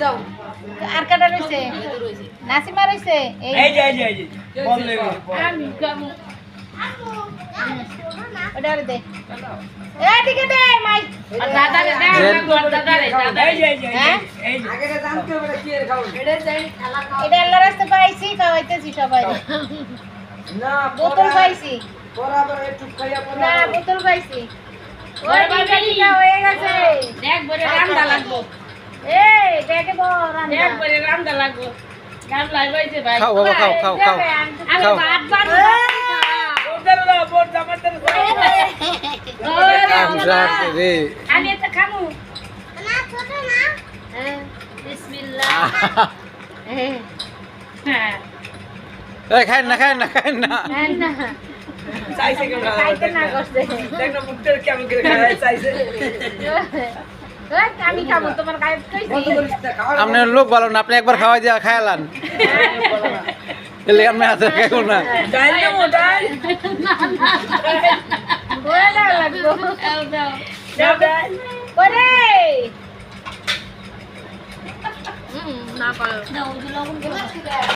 দাও আর কাটা রইছে নাসিমা রইছে এই বল লেগে আমি গামু ওটা দে এদিকে দে মাই দাদারে দে দাদারে এই আগেটা জানতে হবে কি এর খাও এটা আল্লাহ রাস্তা পাইছি খাওয়াইতেছি সবাই না বোতল পাইছি বরাবর একটু খাইয়া না বোতল পাইছি ওই বাড়িটা হয়ে গেছে দেখ বড় রান্দা লাগবো এই দেখে বড় রান্দা দেখ বড় রান্দা লাগবো গাম লাগাইছে ভাই খাও বাবা খাও খাও খাও আমি খাও। ভাত বাড়বো বোর জামাতে রে আমি এটা খামু না ছোট না বিসমিল্লাহ হ্যাঁ এই খাই না খাই না খাই না না চাইছে কেন খাইতে না করছে দেখ না মুখটা কেমন করে খায় চাইছে আমি খাবো তোমার গায়ে বন্ধ কইছি করিস না খাওয়া আপনার লোক ভালো না আপনি একবার খাওয়াই দিয়া খাইলান এলে আমি হাতে খাইব না ডাল না মোটাই ওরে লাগবো দাও ডাল ওরে না পারো দাও লবণ